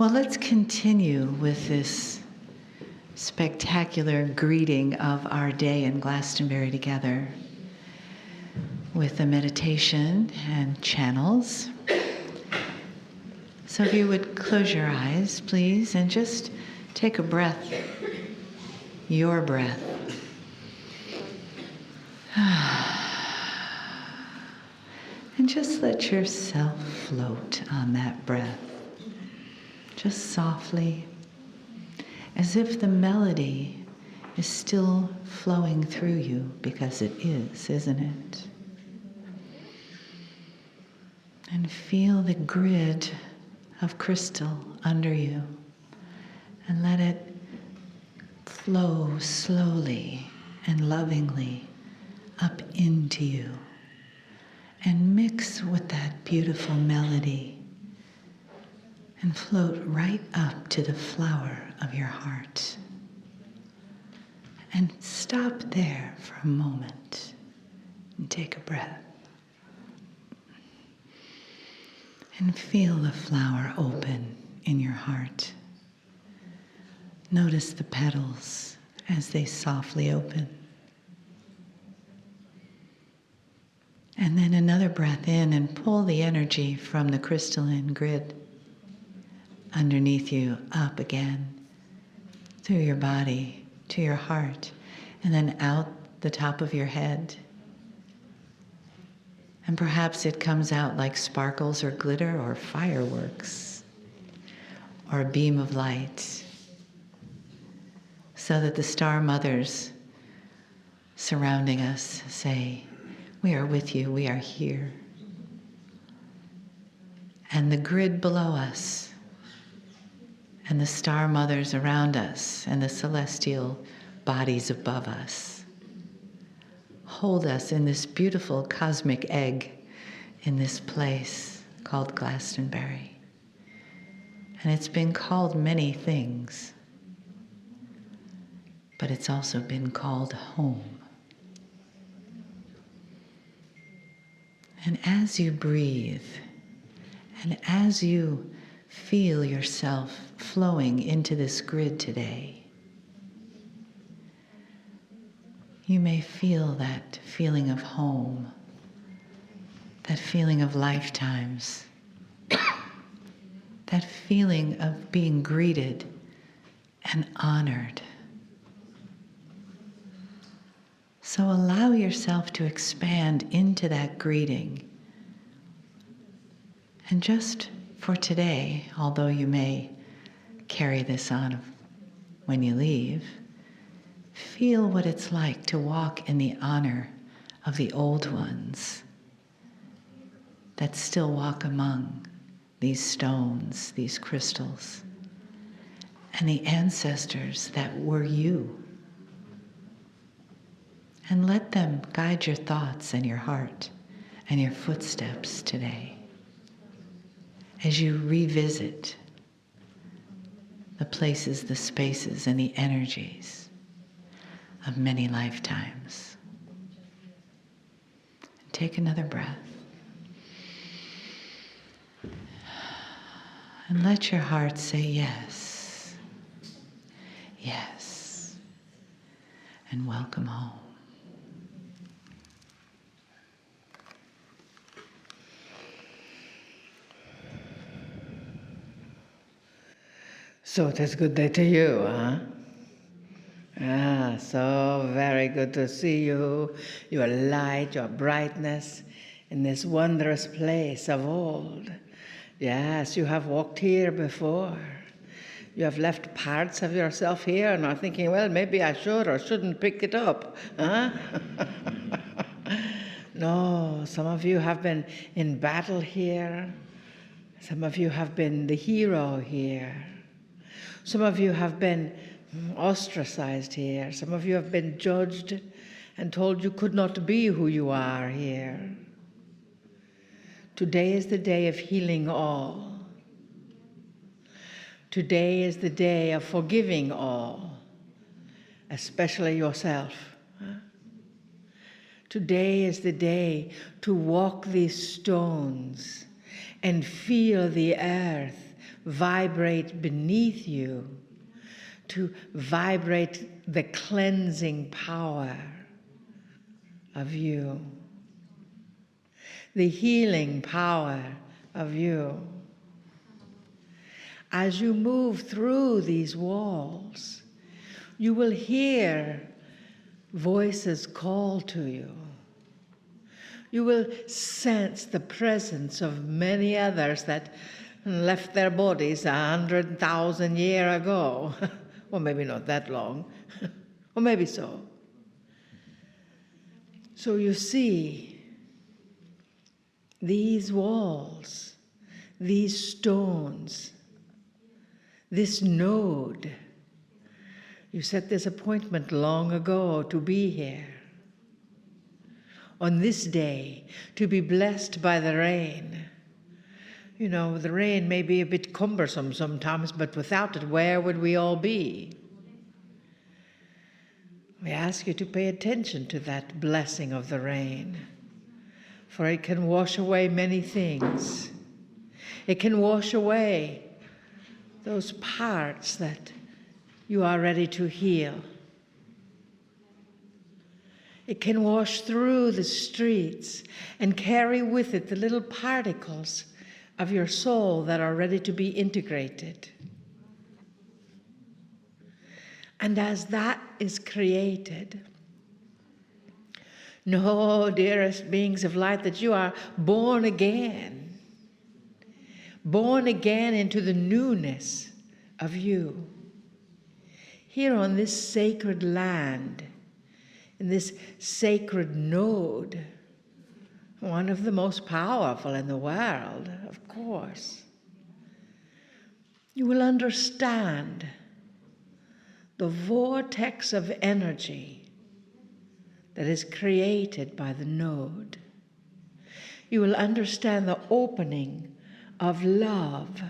Well, let's continue with this spectacular greeting of our day in Glastonbury together with a meditation and channels. So if you would close your eyes, please, and just take a breath, your breath. And just let yourself float on that breath. Just softly, as if the melody is still flowing through you, because it is, isn't it? And feel the grid of crystal under you, and let it flow slowly and lovingly up into you, and mix with that beautiful melody and float right up to the flower of your heart. And stop there for a moment and take a breath. And feel the flower open in your heart. Notice the petals as they softly open. And then another breath in and pull the energy from the crystalline grid underneath you up again through your body to your heart, and then out the top of your head. And perhaps it comes out like sparkles or glitter or fireworks or a beam of light, so that the star mothers surrounding us say, "We are with you, we are here." And the grid below us, and the star mothers around us, and the celestial bodies above us hold us in this beautiful cosmic egg in this place called Glastonbury. And it's been called many things, but it's also been called home. And as you breathe, and as you feel yourself flowing into this grid today, you may feel that feeling of home, that feeling of lifetimes, that feeling of being greeted and honored. So allow yourself to expand into that greeting. And just for today, although you may carry this on when you leave, feel what it's like to walk in the honor of the old ones that still walk among these stones, these crystals, and the ancestors that were you. And let them guide your thoughts and your heart and your footsteps today as you revisit the places, the spaces, and the energies of many lifetimes. And take another breath. And let your heart say yes, yes, and welcome home. So it is a good day to you, huh? So very good to see you, your light, your brightness in this wondrous place of old. Yes, you have walked here before. You have left parts of yourself here and are thinking, well, maybe I should or shouldn't pick it up, huh? No, some of you have been in battle here. Some of you have been the hero here. Some of you have been ostracized here. Some of you have been judged and told you could not be who you are here. Today is the day of healing all. Today is the day of forgiving all, especially yourself. Today is the day to walk these stones and feel the earth vibrate beneath you, to vibrate the cleansing power of you, the healing power of you. As you move through these walls, you will hear voices call to you. You will sense the presence of many others that left their bodies 100,000 years ago. Or maybe not that long, or maybe so. So you see, these walls, these stones, this node, you set this appointment long ago to be here. On this day, to be blessed by the rain. You know, the rain may be a bit cumbersome sometimes, but without it, where would we all be? We ask you to pay attention to that blessing of the rain, for it can wash away many things. It can wash away those parts that you are ready to heal. It can wash through the streets and carry with it the little particles of your soul that are ready to be integrated. And as that is created, know, dearest beings of light, that you are born again into the newness of you. Here on this sacred land, in this sacred node, one of the most powerful in the world, of course, you will understand the vortex of energy that is created by the node. You will understand the opening of love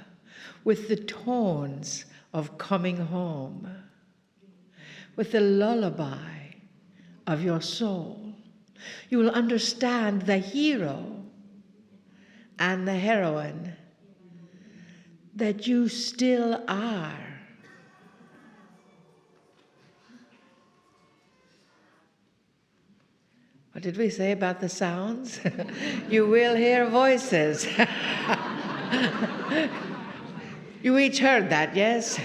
with the tones of coming home, with the lullaby of your soul. You will understand the hero and the heroine that you still are. What did we say about the sounds? You will hear voices. You each heard that, yes?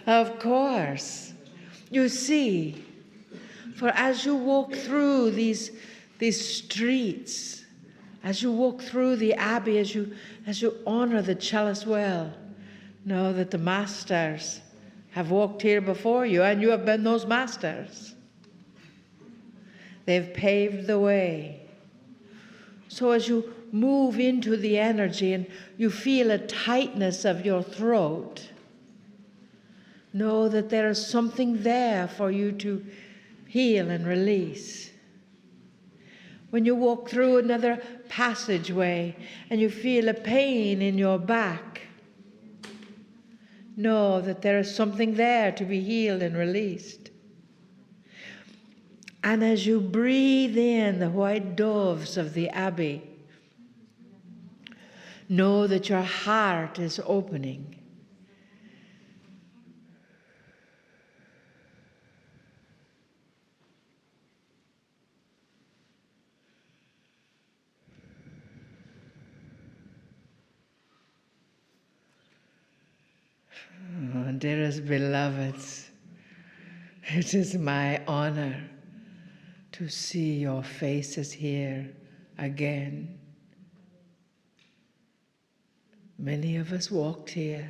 Of course. You see, for as you walk through these streets, as you walk through the abbey, as you honor the chalice well, know that the masters have walked here before you, and you have been those masters. They've paved the way. So as you move into the energy and you feel a tightness of your throat, know that there is something there for you to heal and release. When you walk through another passageway and you feel a pain in your back, know that there is something there to be healed and released. And as you breathe in the white doves of the abbey, know that your heart is opening. Oh, dearest beloveds, it is my honor to see your faces here again. Many of us walked here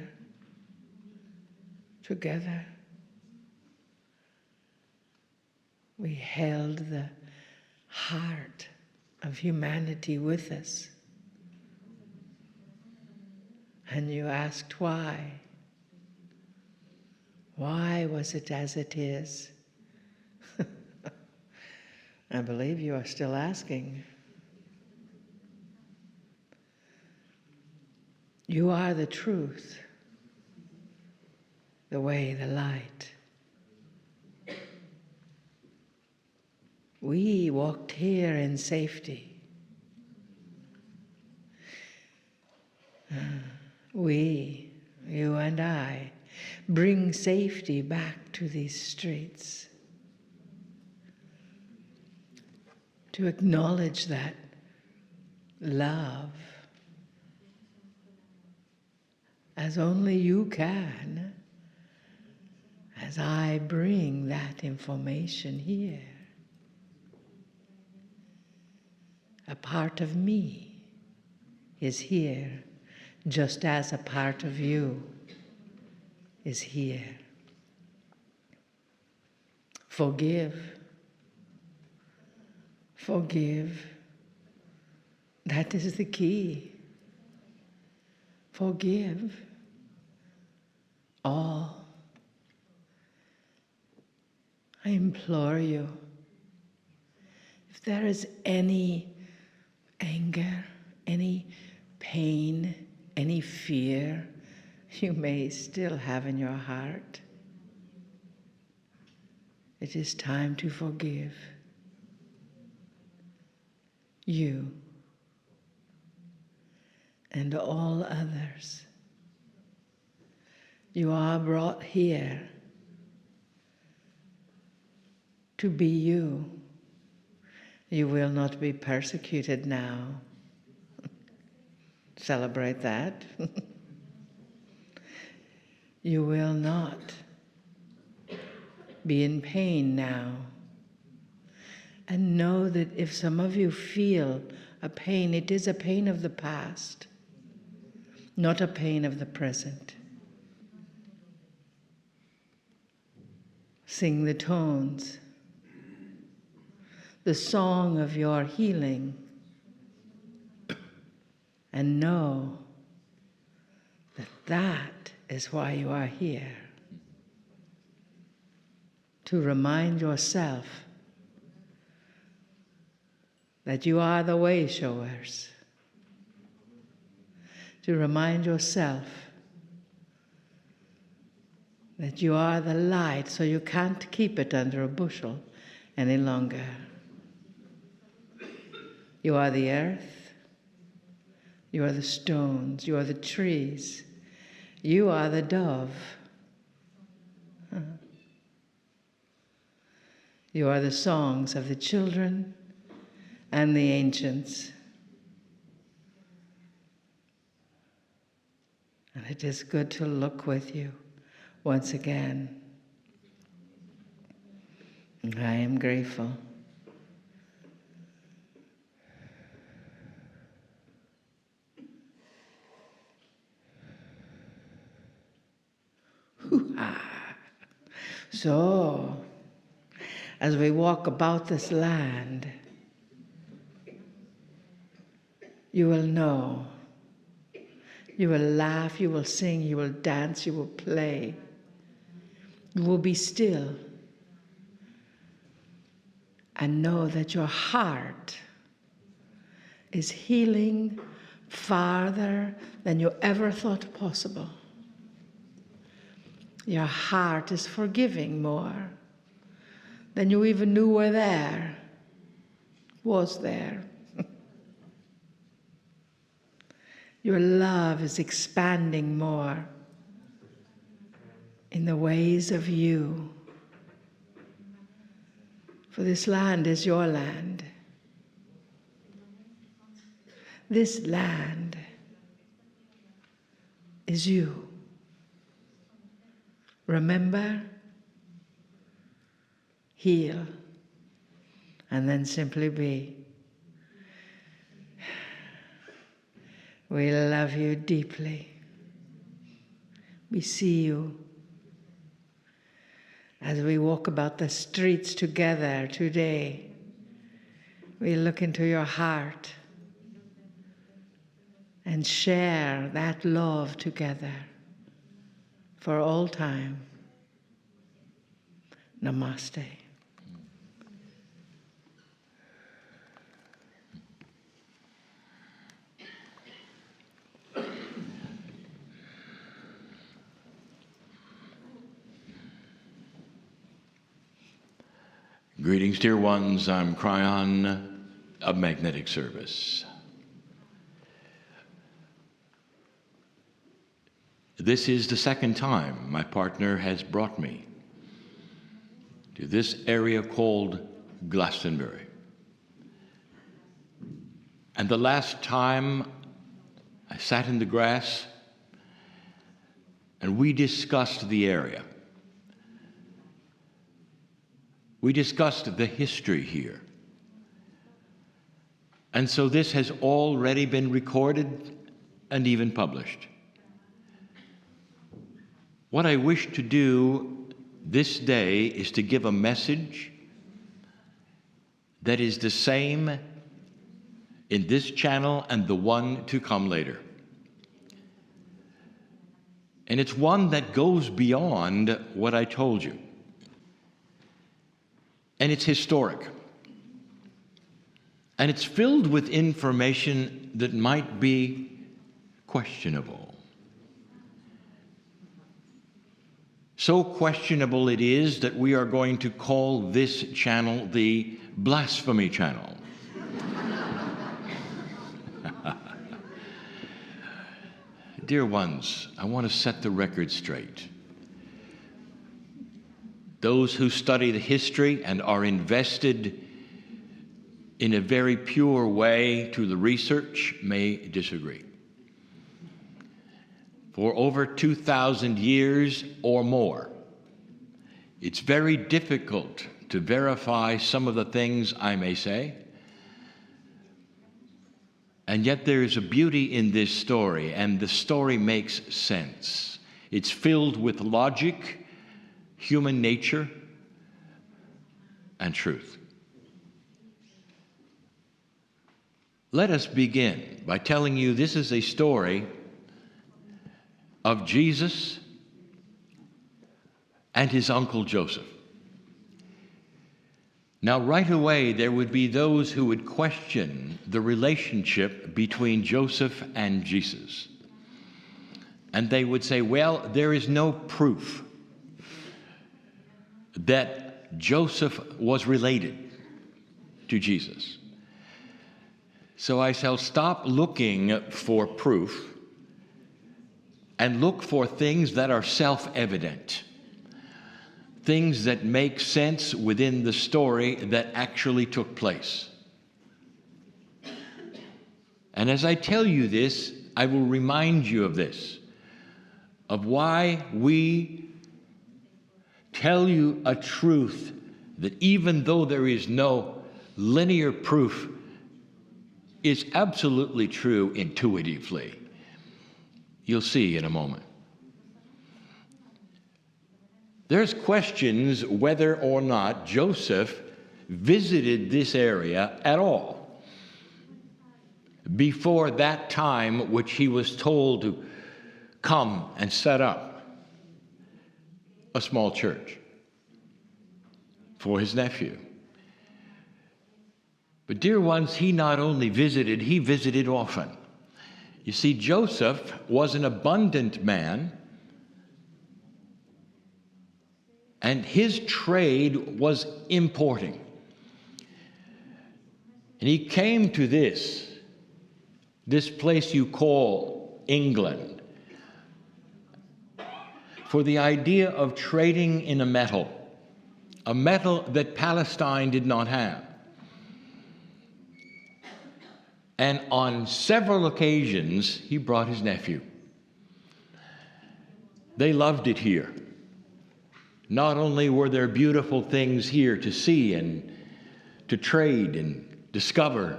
together. We held the heart of humanity with us. And you asked why. Why was it as it is? I believe you are still asking. You are the truth, the way, the light. We walked here in safety. We, you and I, bring safety back to these streets. To acknowledge that love, as only you can, as I bring that information here. A part of me is here, just as a part of you is here. Forgive. Forgive. That is the key. Forgive all. I implore you, if there is any anger, any pain, any fear you may still have in your heart, it is time to forgive you and all others. You are brought here to be you. You will not be persecuted now. Celebrate that. You will not be in pain now. And know that if some of you feel a pain, it is a pain of the past, not a pain of the present. Sing the tones, the song of your healing, and know that that is why you are here. To remind yourself that you are the way showers. To remind yourself that you are the light, so you can't keep it under a bushel any longer. You are the earth, you are the stones, you are the trees, you are the dove. You are the songs of the children and the ancients. And it is good to look with you once again. And I am grateful. So, as we walk about this land, you will know, you will laugh, you will sing, you will dance, you will play. You will be still and know that your heart is healing farther than you ever thought possible. Your heart is forgiving more than you even knew was there. Your love is expanding more in the ways of you. For this land is your land. This land is you. Remember, heal, and then simply be. We love you deeply. We see you as we walk about the streets together today. We look into your heart and share that love together for all time. Namaste. Greetings, dear ones. I'm Kryon of Magnetic Service. This is the second time my partner has brought me to this area called Glastonbury. And the last time I sat in the grass and we discussed the area. We discussed the history here. And so this has already been recorded and even published. What I wish to do this day is to give a message that is the same in this channel and the one to come later. And it's one that goes beyond what I told you. And it's historic. And it's filled with information that might be questionable. So questionable it is that we are going to call this channel the Blasphemy Channel. Dear ones, I want to set the record straight. Those who study the history and are invested in a very pure way to the research may disagree. For over 2,000 years or more, it's very difficult to verify some of the things I may say. And yet there is a beauty in this story, and the story makes sense. It's filled with logic, human nature, and truth. Let us begin by telling you this is a story of Jesus and his uncle Joseph. Now, right away, there would be those who would question the relationship between Joseph and Jesus. And they would say, well, there is no proof that Joseph was related to Jesus. So I shall stop looking for proof and look for things that are self-evident. Things that make sense within the story that actually took place. And as I tell you this, I will remind you of this, of why we tell you a truth that even though there is no linear proof, is absolutely true intuitively. You'll see in a moment. There's questions whether or not Joseph visited this area at all before that time which he was told to come and set up a small church for his nephew. But dear ones, he not only visited, he visited often. You see, Joseph was an abundant man, and his trade was importing. And he came to this place you call England, for the idea of trading in a metal that Palestine did not have. And on several occasions, he brought his nephew. They loved it here. Not only were there beautiful things here to see and to trade and discover,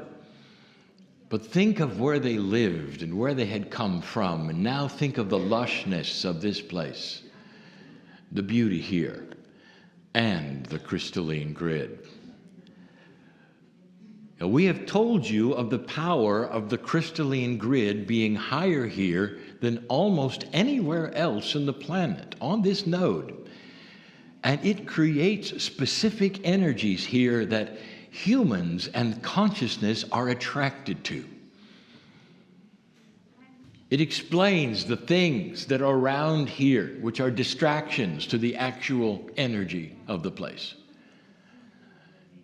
but think of where they lived and where they had come from, and now think of the lushness of this place, the beauty here, and the crystalline grid. Now, we have told you of the power of the crystalline grid being higher here than almost anywhere else on the planet, on this node. And it creates specific energies here that humans and consciousness are attracted to. It explains the things that are around here, which are distractions to the actual energy of the place.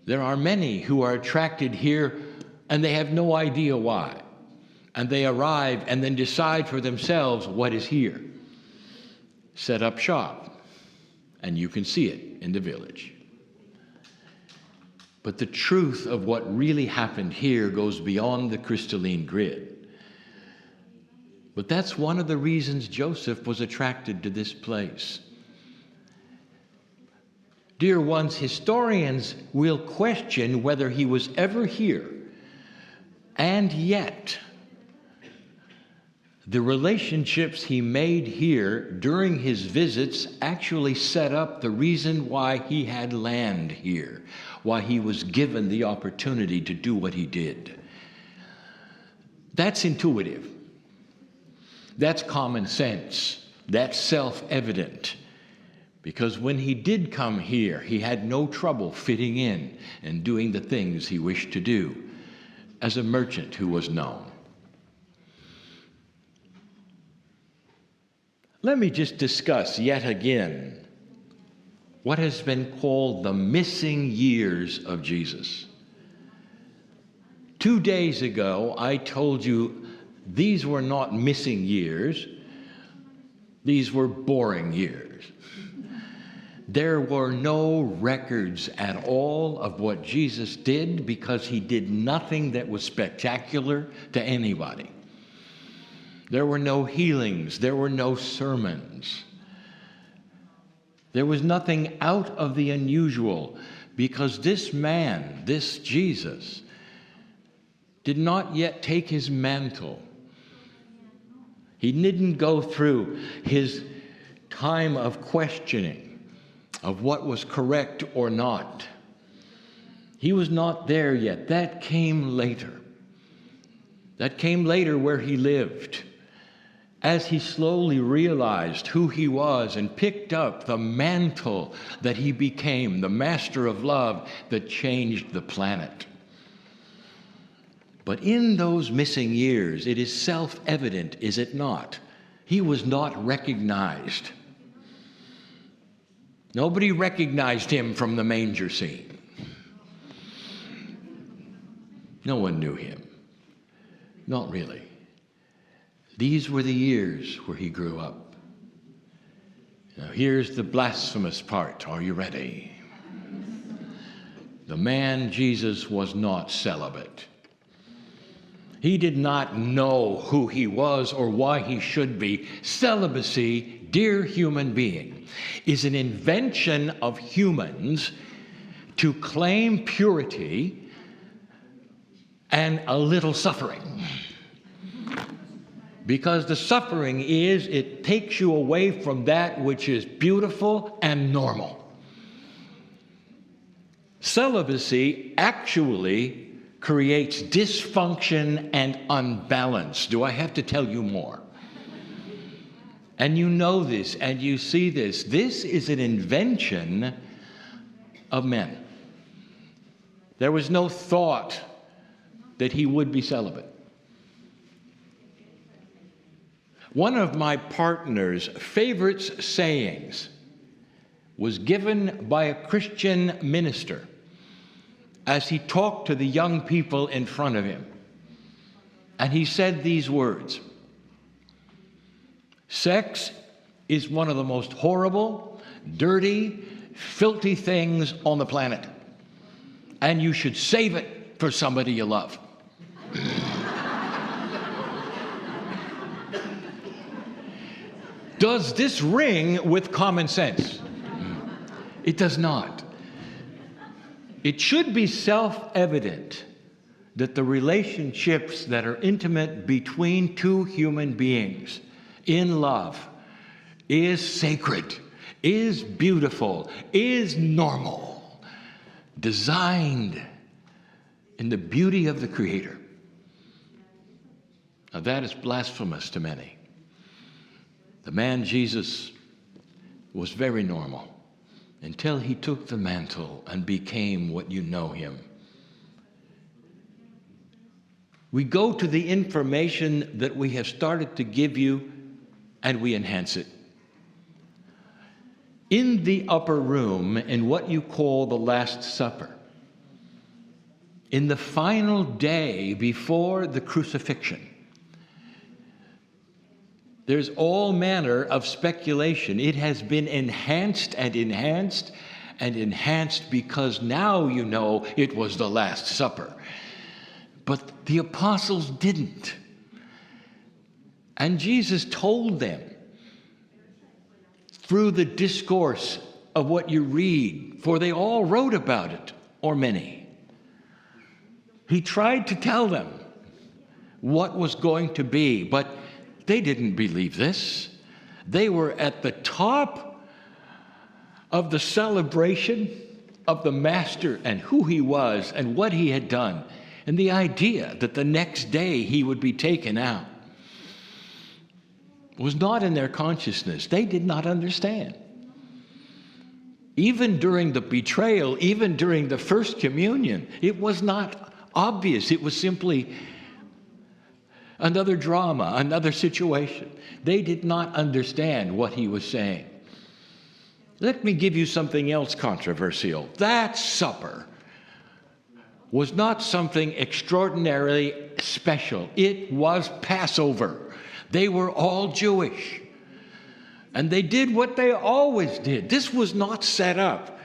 There are many who are attracted here and they have no idea why. And they arrive and then decide for themselves what is here. set up shop, and you can see it in the village. But the truth of what really happened here goes beyond the crystalline grid. But that's one of the reasons Joseph was attracted to this place. Dear ones, historians will question whether he was ever here, and yet the relationships he made here during his visits actually set up the reason why he had land here, why he was given the opportunity to do what he did. That's intuitive. That's common sense. That's self-evident. Because when he did come here, he had no trouble fitting in and doing the things he wished to do as a merchant who was known. Let me just discuss yet again what has been called the missing years of Jesus. 2 days ago, I told you these were not missing years. These were boring years. There were no records at all of what Jesus did because he did nothing that was spectacular to anybody. There were no healings. There were no sermons. There was nothing out of the unusual because this man, this Jesus, did not yet take his mantle. He didn't go through his time of questioning of what was correct or not. He was not there yet. That came later. That came later where he lived. As he slowly realized who he was and picked up the mantle that he became, the master of love that changed the planet. But in those missing years, it is self-evident, is it not? He was not recognized. Nobody recognized him from the manger scene. No one knew him. Not really. These were the years where he grew up. Now here's the blasphemous part. Are you ready? The man Jesus was not celibate. He did not know who he was or why he should be. Celibacy, dear human being, is an invention of humans to claim purity and a little suffering. Because the suffering is, it takes you away from that which is beautiful and normal. Celibacy actually creates dysfunction and unbalance. Do I have to tell you more? And you know this and you see this. This is an invention of men. There was no thought that he would be celibate. One of my partner's favorite sayings was given by a Christian minister as he talked to the young people in front of him. And he said these words: sex is one of the most horrible, dirty, filthy things on the planet. And you should save it for somebody you love. Does this ring with common sense? It does not. It should be self-evident that the relationships that are intimate between two human beings in love is sacred, is beautiful, is normal, designed in the beauty of the Creator. Now that is blasphemous to many. The man Jesus was very normal until he took the mantle and became what you know him. We go to the information that we have started to give you and we enhance it. In the upper room, in what you call the Last Supper, in the final day before the crucifixion, There's all manner of speculation. It has been enhanced and enhanced and enhanced because now you know it was the Last Supper. But the apostles didn't. And Jesus told them through the discourse of what you read, for they all wrote about it, or many. He tried to tell them what was going to be, but they didn't believe this. They were at the top of the celebration of the Master and who he was and what he had done, and the idea that the next day he would be taken out was not in their consciousness. They did not understand. Even during the betrayal, even during the first communion, it was not obvious. It was simply another drama, another situation. They did not understand what he was saying. Let me give you something else controversial. That supper was not something extraordinarily special. It was Passover. They were all Jewish. And they did what they always did. This was not set up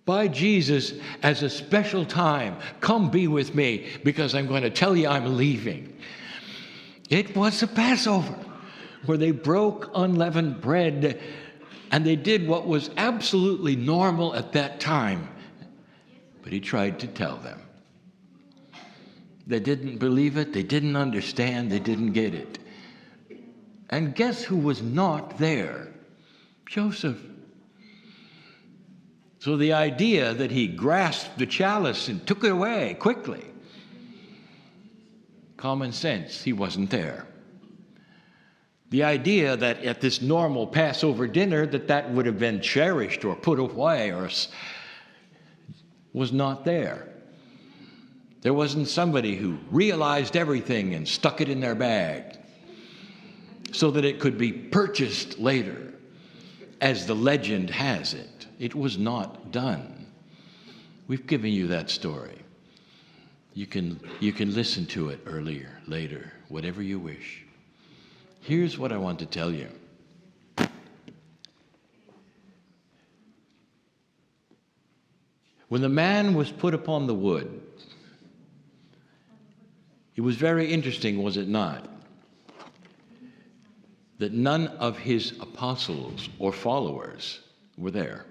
by Jesus as a special time. Come be with me because I'm going to tell you I'm leaving. It was a Passover where they broke unleavened bread and they did what was absolutely normal at that time. But he tried to tell them. They didn't believe it. They didn't understand. They didn't get it. And guess who was not there? Joseph. So the idea that he grasped the chalice and took it away quickly, common sense, he wasn't there. The idea that at this normal Passover dinner that would have been cherished or put away was not there. There wasn't somebody who realized everything and stuck it in their bag so that it could be purchased later, as the legend has it. It was not done. We've given you that story. You can listen to it earlier, later, whatever you wish. Here's what I want to tell you. When the man was put upon the wood, it was very interesting, was it not, that none of his apostles or followers were there.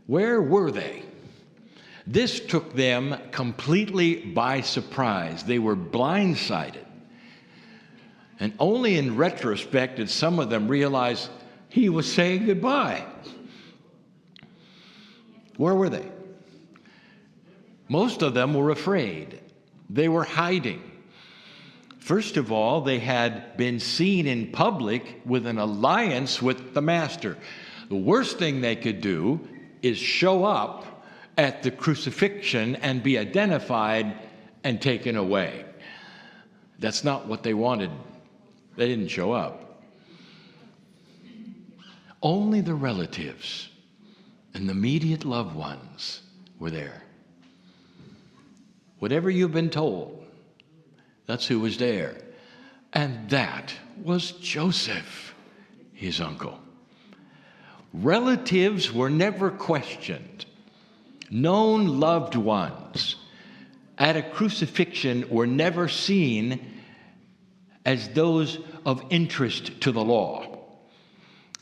Where were they? This took them completely by surprise. They were blindsided. And only in retrospect did some of them realize he was saying goodbye. Where were they? Most of them were afraid. They were hiding. First of all, they had been seen in public with an alliance with the Master. The worst thing they could do is show up at the crucifixion and be identified and taken away. That's not what they wanted. They didn't show up. Only the relatives and the immediate loved ones were there. Whatever you've been told, that's who was there. And that was Joseph, his uncle. Relatives were never questioned. Known loved ones at a crucifixion were never seen as those of interest to the law.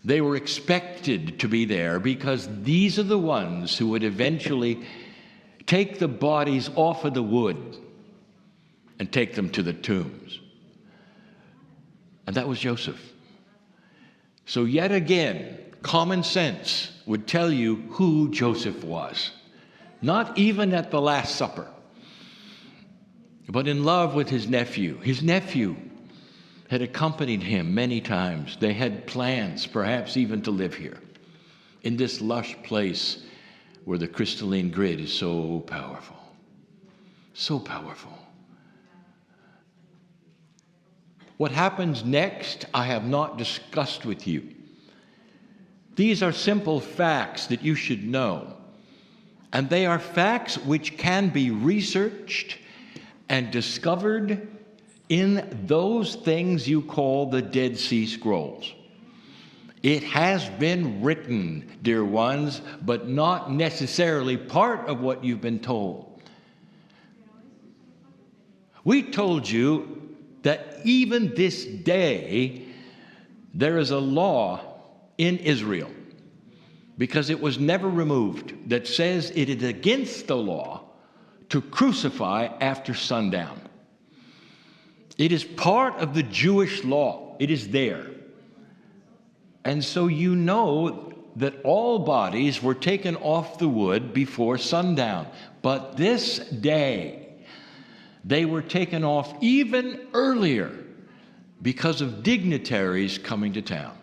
They were expected to be there because these are the ones who would eventually take the bodies off of the wood and take them to the tombs. And that was Joseph. So yet again, common sense would tell you who Joseph was. Not even at the Last Supper, but in love with his nephew. His nephew had accompanied him many times. They had plans, perhaps even to live here, in this lush place where the crystalline grid is so powerful. So powerful. What happens next, I have not discussed with you. These are simple facts that you should know. And they are facts which can be researched and discovered in those things you call the Dead Sea Scrolls. It has been written, dear ones, but not necessarily part of what you've been told. We told you that even this day there is a law in Israel, because it was never removed, that says it is against the law to crucify after sundown. It is part of the Jewish law. It is there. And so you know that all bodies were taken off the wood before sundown. But this day, they were taken off even earlier because of dignitaries coming to town.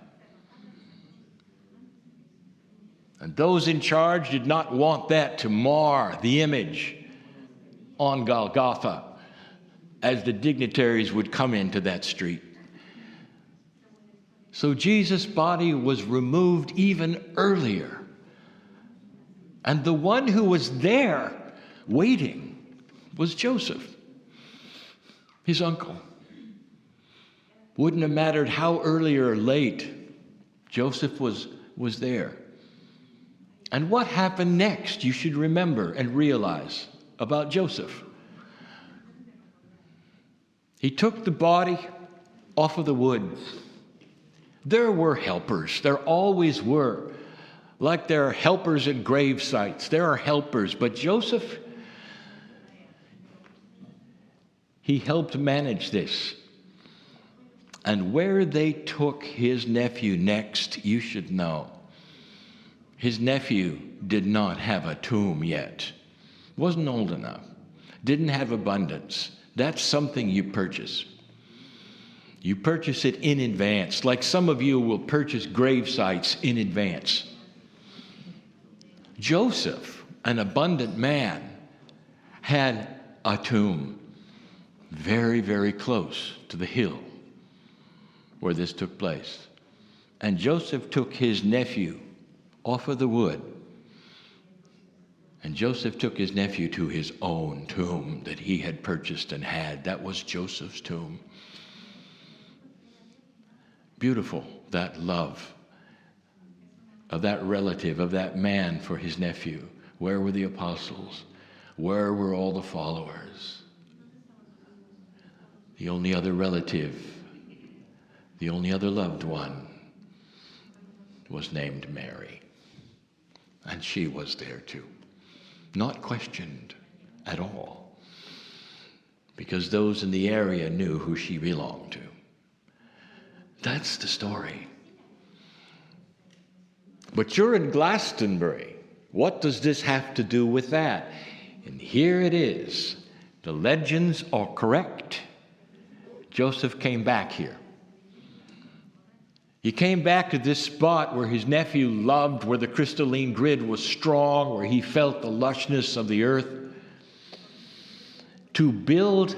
And those in charge did not want that to mar the image on Golgotha as the dignitaries would come into that street. So Jesus' body was removed even earlier. And the one who was there waiting was Joseph, his uncle. Wouldn't have mattered how early or late, Joseph was there. And what happened next, you should remember and realize about Joseph. He took the body off of the wood. There were helpers. There always were. Like there are helpers at grave sites. There are helpers. But Joseph, he helped manage this. And where they took his nephew next, you should know. His nephew did not have a tomb yet. Wasn't old enough. Didn't have abundance. That's something you purchase. You purchase it in advance, like some of you will purchase grave sites in advance. Joseph, an abundant man, had a tomb very, very close to the hill where this took place. And Joseph took his nephew off of the wood. And Joseph took his nephew to his own tomb that he had purchased and had. That was Joseph's tomb. Beautiful, that love of that relative, of that man for his nephew. Where were the apostles? Where were all the followers? The only other relative, the only other loved one was named Mary. And she was there too. Not questioned at all, because those in the area knew who she belonged to. That's the story. But you're in Glastonbury. What does this have to do with that? And here it is. The legends are correct. Joseph came back here. He came back to this spot where his nephew loved, where the crystalline grid was strong, where he felt the lushness of the earth, to build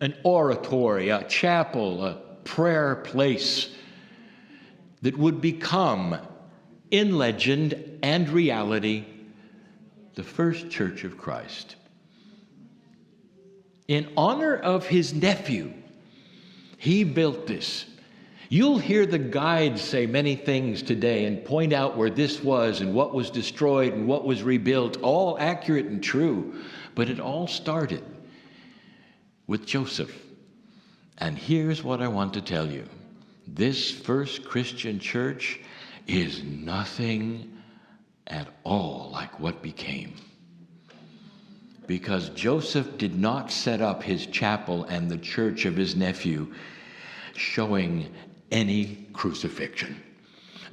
an oratory, a chapel, a prayer place that would become, in legend and reality, the first Church of Christ. In honor of his nephew, he built this. You'll hear the guides say many things today and point out where this was and what was destroyed and what was rebuilt, all accurate and true. But it all started with Joseph. And here's what I want to tell you. This first Christian church is nothing at all like what became. Because Joseph did not set up his chapel and the church of his nephew showing any crucifixion.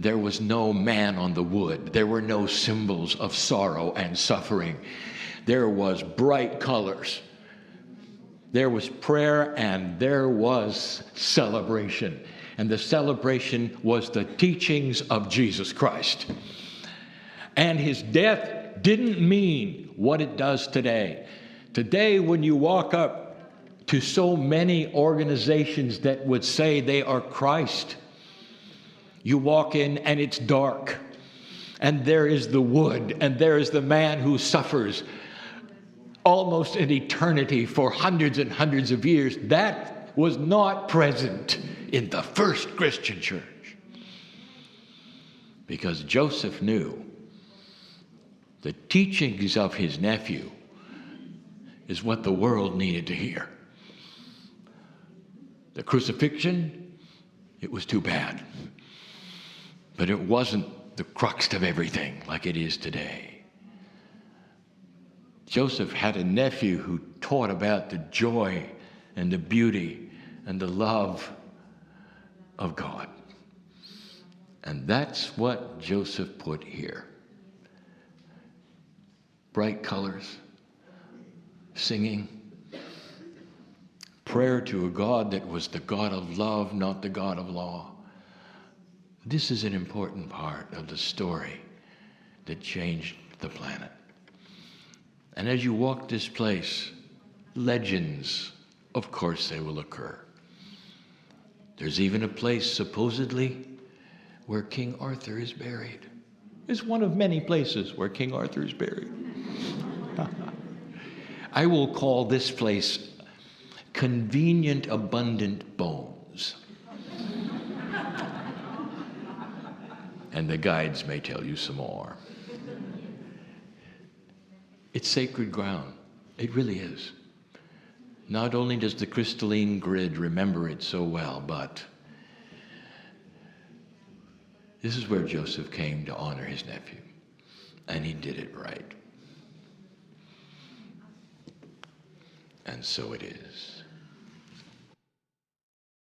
There was no man on the wood. There were no symbols of sorrow and suffering. There was bright colors. There was prayer and there was celebration. And the celebration was the teachings of Jesus Christ. And his death didn't mean what it does today. Today, when you walk up to so many organizations that would say they are Christ, you walk in and it's dark. And there is the wood, and there is the man who suffers almost an eternity for hundreds and hundreds of years. That was not present in the first Christian church. Because Joseph knew the teachings of his nephew is what the world needed to hear. The crucifixion, it was too bad. But it wasn't the crux of everything like it is today. Joseph had a nephew who taught about the joy and the beauty and the love of God. And that's what Joseph put here. Bright colors, singing, prayer to a God that was the God of love, not the God of law. This is an important part of the story that changed the planet. And as you walk this place, legends, of course, they will occur. There's even a place, supposedly, where King Arthur is buried. It's one of many places where King Arthur is buried. I will call this place Convenient Abundant Bones. And the guides may tell you some more. It's sacred ground. It really is. Not only does the crystalline grid remember it so well, but this is where Joseph came to honor his nephew. And he did it right. And so it is.